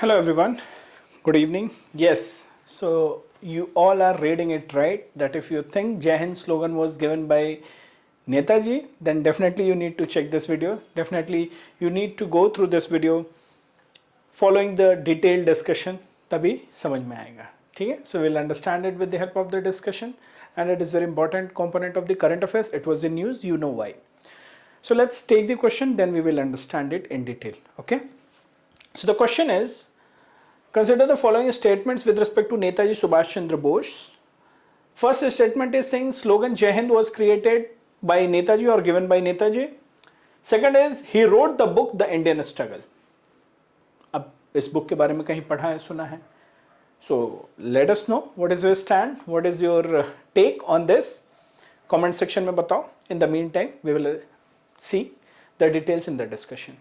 Hello everyone, good evening. Yes, so you all are reading it right that if you think Jai Hind slogan was given by Netaji, then definitely you need to check this video. Definitely you need to go through this video following the detailed discussion, तभी समझ में आएगा. ठीक है? So we'll understand it with the help of the discussion, and it is very important component of the current affairs. It was in news, you know why. So let's take the question, then we will understand it in detail. Okay? So the question is, consider the following statements with respect to Netaji Subhash Chandra Bose. First statement is saying slogan Jai Hind was created by Netaji or given by Netaji. Second is he wrote the book The Indian Struggle. अब इस book के बारे में कहीं पढ़ा है, सुना है? So let us know what is your stand, what is your take on this. Comment section में बताओ. In the meantime, we will see the details in the discussion.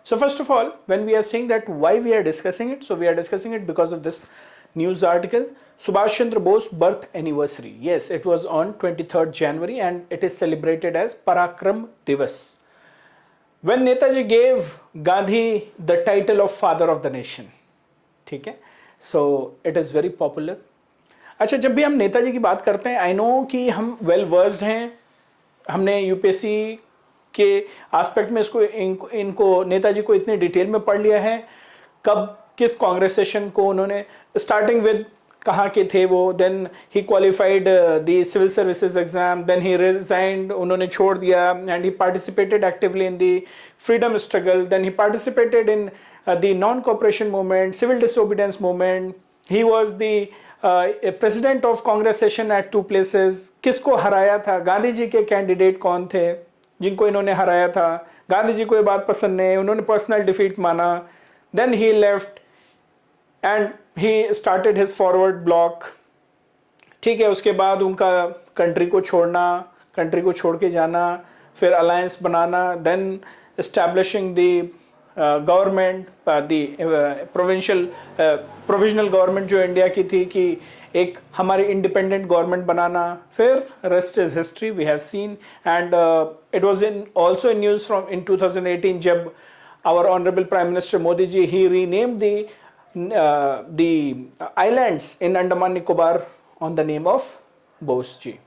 So first of all, when we are saying that why we are discussing it, so we are discussing it because of this news article, Subhash Chandra Bose birth anniversary. Yes, it was on 23rd January and it is celebrated as Parakram Divas. When Netaji gave Gandhi the title of father of the nation. ठीक है? So it is very popular. अच्छा, जब भी हम नेताजी की बात करते हैं, आई नो कि हम वेल वर्स्ड हैं, हमने यूपीएससी के एस्पेक्ट में इनको नेताजी को इतने डिटेल में पढ़ लिया है, कब किस कांग्रेस सेशन को उन्होंने स्टार्टिंग विद कहाँ के थे वो, then he qualified the civil services exam, then he resigned, उन्होंने छोड़ दिया, and he participated actively in the freedom struggle, then he participated in the non cooperation movement, civil disobedience movement, he was the president of Congress session at 2 places. किसको हराया था, गांधी जी के candidate कौन थे जिनको इन्होंने हराया था, गांधी जी को ये बात पसंद नहीं, उन्होंने पर्सनल डिफीट माना, then he left and he started his Forward Bloc. ठीक है, उसके बाद उनका कंट्री को छोड़ना, कंट्री को छोड़ के जाना, फिर अलायंस बनाना, then establishing the government, the provisional government जो इंडिया की थी कि एक हमारी इंडिपेंडेंट गवर्नमेंट बनाना, फिर rest is history we have seen. And it was in also in news from in 2018 जब our honourable prime minister Modi ji he renamed the islands in Andaman Nicobar on the name of Bose ji.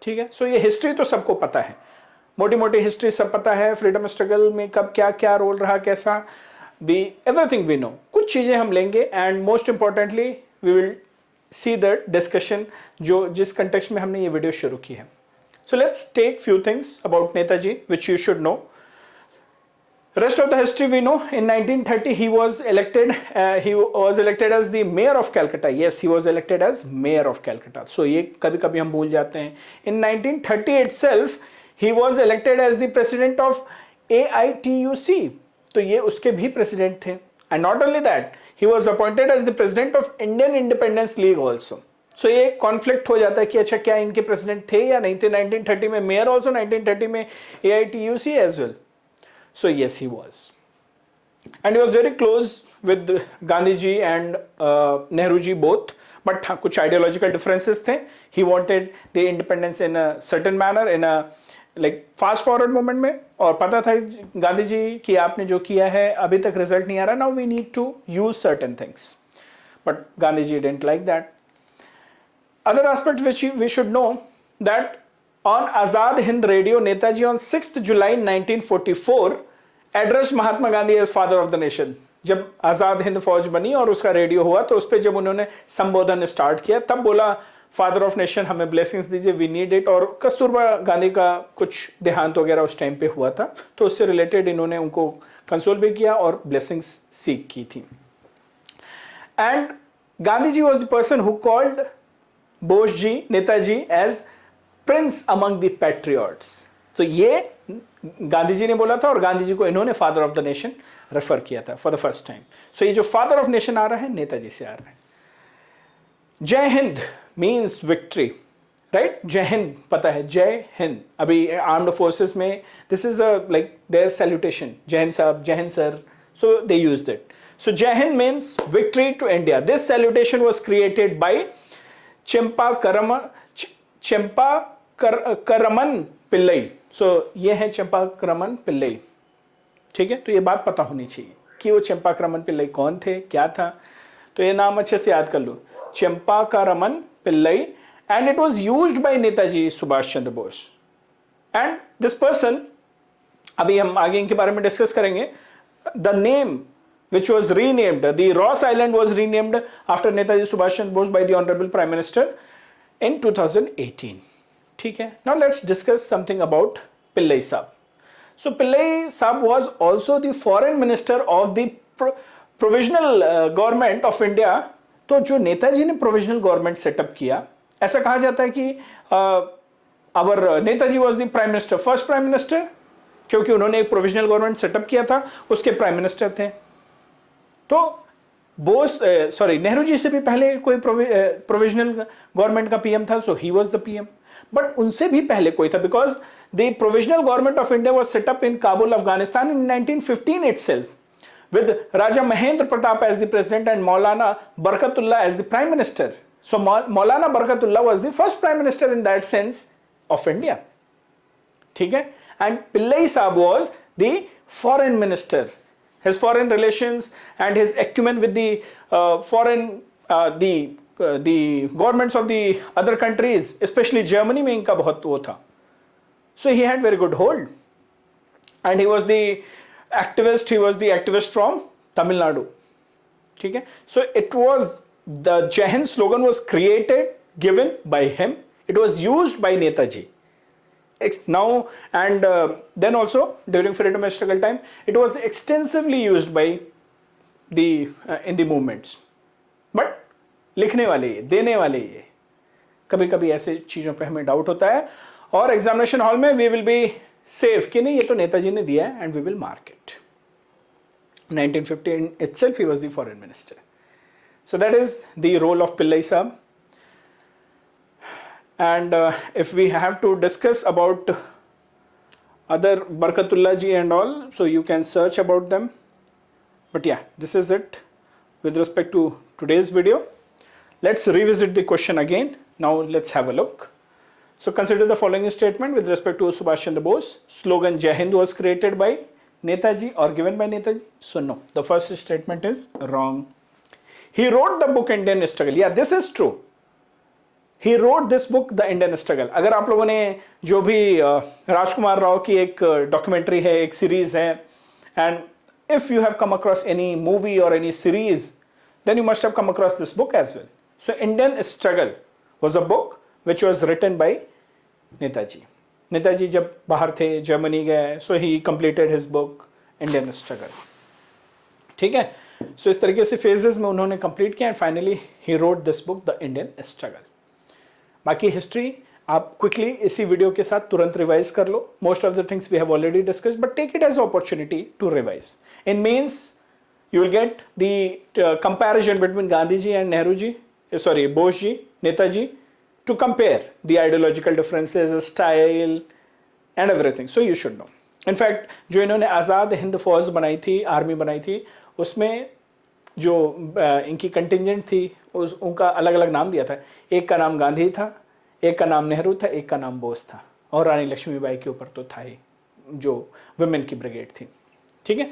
ठीक है, सो ये हिस्ट्री तो सबको पता है, मोटी मोटी हिस्ट्री सब पता है, फ्रीडम स्ट्रगल में कब क्या क्या रोल रहा, कैसा, दी एवरीथिंग वी नो. कुछ चीज़ें हम लेंगे and most importantly we will see the discussion जो जिस कंटेक्स्ट में हमने ये वीडियो शुरू की है. So let's take few things about Netaji which you should know. Rest of the history we know. In 1930 he was elected as the mayor of Calcutta. Yes, he was elected as mayor of Calcutta. So ये कभी कभी हम भूल जाते हैं. In 1930 itself he was elected as the president of AITUC. तो ये उसके भी president थे. And not only that, he was appointed as the president of Indian Independence League also. So ये conflict हो जाता है कि अच्छा क्या इनके president थे या नहीं थे. 1930 में mayor also, 1930 में AITUC as well. So yes, he was, and he was very close with Gandhi ji and Nehru ji both. But हाँ, कुछ ideological differences थे. He wanted the independence in a certain manner, in a like fast forward moment में, और पता था गांधी जी कि आपने जो किया है अभी तक रिजल्ट नहीं आ रहा. Now we need to use certain things, but Gandhi ji didn't like that. Other aspects which we should know that. On Azad Hind Radio, Netaji on 6th July 1944 addressed Mahatma Gandhi as father of the nation. जब आज़ाद हिंद फौज बनी और उसका radio हुआ तो उस पर जब उन्होंने संबोधन स्टार्ट किया तब बोला फादर ऑफ नेशन, हमें ब्लेसिंग्स दीजिए, वी नीड इट. और कस्तूरबा गांधी का कुछ देहांत वगैरह उस टाइम पे हुआ था तो उससे रिलेटेड इन्होंने उनको कंसोल भी किया और ब्लेसिंग्स सीख की थी. And Gandhi ji was the person who called Bose ji, Netaji as prince among the patriots. तो ये गांधी जी ने बोला था और गांधी जी को इन्होंने father of the nation refer किया था फॉर द फर्स्ट टाइम. सो ये जो फादर ऑफ नेशन आ रहा है नेताजी से आ रहा है. Jai Hind means victory, right? जय हिंद पता है, जय हिंद. अभी आर्म्ड फोर्सेस में this is like their salutation, Jai Hind साहब, Jai Hind sir. So they used it. So Jai Hind means victory to India. This salutation was created by Champakaraman Pillai. So ये है चंपाकरमन पिल्लई. ठीक है, तो ये बात पता होनी चाहिए कि वो चंपाकरमन पिल्लई कौन थे, क्या था। तो ये नाम अच्छे से याद कर लो, Champakaraman Pillai, and it was used by Netaji Subhash Chandra Bose. And this person, अभी हम आगे इनके बारे में डिस्कस करेंगे। The name which was renamed, the Ross Island was renamed after Netaji Subhash Chandra Bose by the Honorable Prime Minister in 2018. ठीक है, now let's discuss something about Pillai Saab. So Pillai Saab was also the foreign minister of the provisional government of India. तो जो नेताजी ने provisional government setup किया, ऐसा कहा जाता है कि our Netaji was the prime minister, first prime minister, क्योंकि उन्होंने एक provisional government setup किया था, उसके prime minister थे। तो बोस नेहरू जी से भी पहले कोई प्रोविजनल गवर्नमेंट का पीएम था, so he was the PM. But उनसे भी पहले कोई था, because the provisional government of India was set up in Kabul, Afghanistan in 1915 itself with Raja Mahendra Pratap as the president and Maulana Barkatullah as the prime minister. So Maulana Barkatullah was the first prime minister in that sense of India. ठीक है, and Pillai sahab was the foreign minister. His foreign relations and his acumen with the the governments of the other countries, especially Germany, में इनका बहुत वो था। So he had very good hold, and he was the activist. He was the activist from Tamil Nadu. ठीक है, so it was the Jai Hind slogan was created, given by him. It was used by Netaji. Now and then also during freedom struggle time, it was extensively used by the in the movements. But लिखने वाले ये, देने वाले ये, कभी कभी ऐसे चीज़ों पे हमें डाउट होता है, और एग्जामिनेशन हॉल में वी विल बी सेफ कि नहीं ये तो नेताजी ने दिया है, and we will mark it. 1915 itself he was the foreign minister. So that is the role of Pillai Saab. And if we have to discuss about other Barkatullah ji and all, so you can search about them. But yeah, this is it with respect to today's video. Let's revisit the question again. Now let's have a look. So consider the following statement with respect to Subhash Chandra Bose. Slogan Jai Hind was created by Netaji or given by Netaji. So no, the first statement is wrong. He wrote the book Indian Struggle. Yeah, this is true. He wrote this book, The Indian Struggle. अगर आप लोगों ने जो भी राजकुमार राव की एक documentary है, एक सीरीज है, and if you have come across any movie or any series, then you must have come across this book as well. So Indian Struggle was a book which was written by Netaji. Netaji जब बाहर थे, Germany गए, so he completed his book Indian Struggle. ठीक है, so इस तरीके से phases में उन्होंने complete किया, and finally he wrote this book, The Indian Struggle. बाकी हिस्ट्री आप क्विकली इसी वीडियो के साथ तुरंत रिवाइज कर लो। Most of the things we have already discussed, but take it as opportunity to revise. In mains you will get the comparison between Gandhi ji and Nehru ji, sorry Bose ji, Netaji, to compare the ideological differences, style and everything. So you should know. In fact जो इन्होंने आज़ाद हिंद फौज बनाई थी, army बनाई थी, उसमें जो इनकी कंटिजेंट थी उनका अलग अलग नाम दिया था। एक का नाम गांधी था, एक का नाम नेहरू था, एक का नाम बोस था, और रानी लक्ष्मीबाई के ऊपर तो था ही, जो वुमेन की ब्रिगेड थी। ठीक है,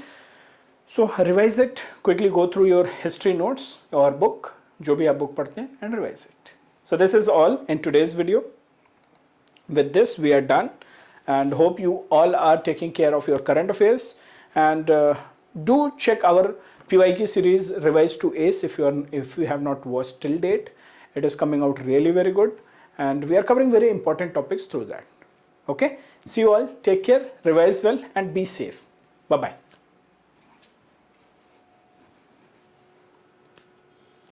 so revise it quickly, go through your history notes और बुक, जो भी आप बुक पढ़ते हैं, and revise it. So this is all in today's video. With this we are done, and hope you all are taking care of your current affairs, and do check our PYQ series Revise to Ace if you have not watched till date. It is coming out really very good, and we are covering very important topics through that. Okay, see you all, take care, revise well, and be safe. Bye bye.